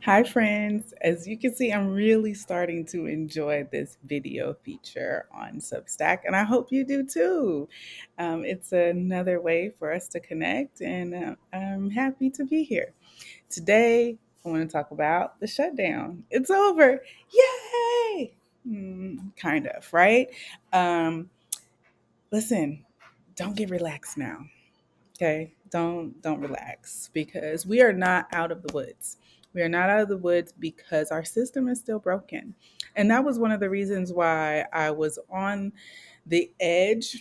Hi, friends. As you can see, I'm really starting to enjoy this video feature on Substack, and I hope you do too. It's another way for us to connect, and I'm happy to be here. Today, I want to talk about the shutdown. It's over. Yay! Kind of, right? Um, Listen, don't get relaxed now. Okay, don't relax because we are not out of the woods. We are not out of the woods because our system is still broken. And that was one of the reasons why I was on the edge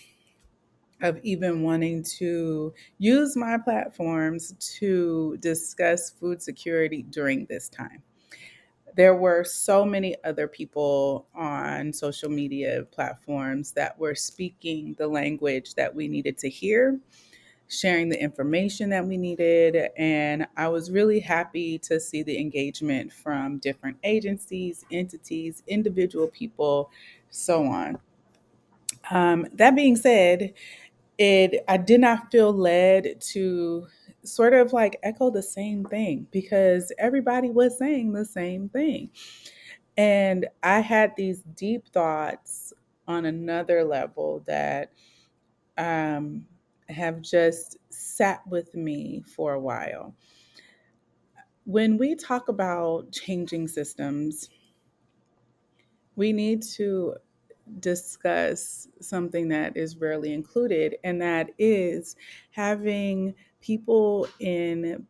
of even wanting to use my platforms to discuss food security during this time. There were so many other people on social media platforms that were speaking the language that we needed to hear, sharing the information that we needed. And I was really happy to see the engagement from different agencies, entities, individual people, so on. That being said, I did not feel led to sort of like echo the same thing because everybody was saying the same thing. And I had these deep thoughts on another level that um, have just sat with me for a while. When we talk about changing systems, we need to discuss something that is rarely included, and that is having people in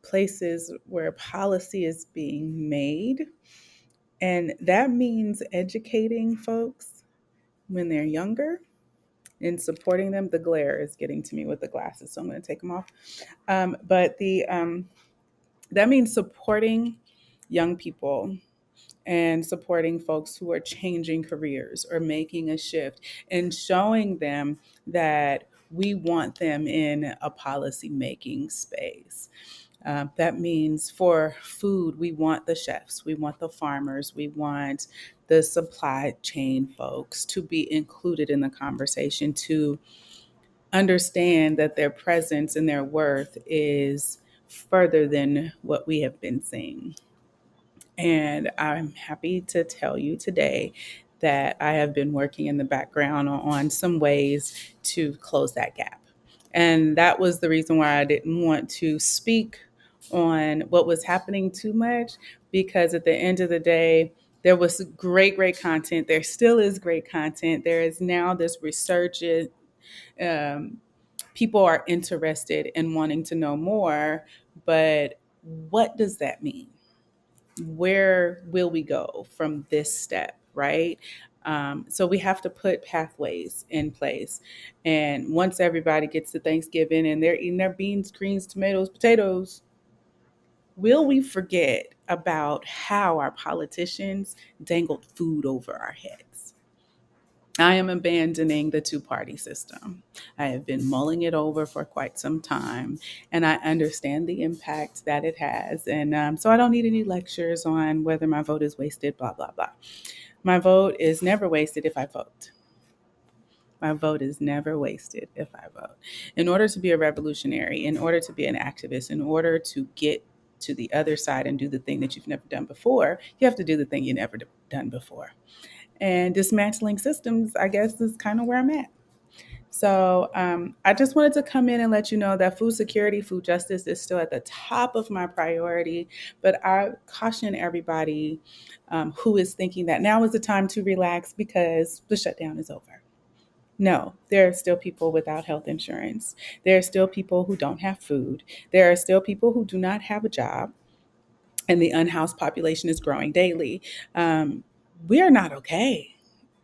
places where policy is being made. And that means educating folks when they're younger and supporting them. The glare is getting to me with the glasses, so I'm going to take them off. But that means supporting young people and supporting folks who are changing careers or making a shift and showing them that we want them in a policy making space. That means for food, we want the chefs, we want the farmers, we want the supply chain folks to be included in the conversation, to understand that their presence and their worth is further than what we have been seeing. And I'm happy to tell you today that I have been working in the background on some ways to close that gap. And that was the reason why I didn't want to speak on what was happening too much, because at the end of the day, there was great content. There still is great content. There is now this resurgence. Um, People are interested in wanting to know more, but what does that mean? Where will we go from this step, right? So we have to put pathways in place. And once everybody gets to Thanksgiving and they're eating their beans, greens, tomatoes, potatoes, will we forget about how our politicians dangled food over our heads? I am abandoning the two-party system. I have been mulling it over for quite some time, and I understand the impact that it has. And so I don't need any lectures on whether my vote is wasted, blah, blah, blah. My vote is never wasted if I vote. My vote is never wasted if I vote. In order to be a revolutionary, in order to be an activist, in order to get to the other side and do the thing that you've never done before, you have to do the thing you never done before. And dismantling systems, I guess, is kind of where I'm at. So I just wanted to come in and let you know that food security, food justice is still at the top of my priority. But I caution everybody who is thinking that now is the time to relax because the shutdown is over. No, there are still people without health insurance. There are still people who don't have food. There are still people who do not have a job, and the unhoused population is growing daily. We are not okay.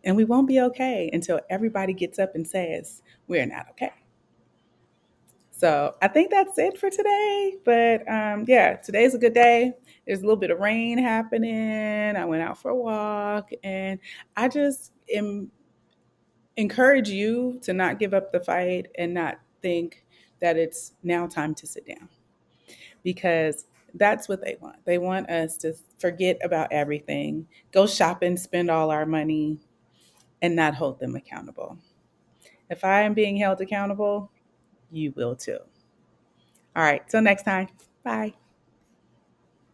And we won't be okay until everybody gets up and says, we're not okay. So I think that's it for today. But yeah, today's a good day. There's a little bit of rain happening. I went out for a walk, and I just encourage you to not give up the fight and not think that it's now time to sit down, because that's what they want. They want us to forget about everything, go shopping, spend all our money, and not hold them accountable. If I am being held accountable, you will too. All right, till next time. Bye.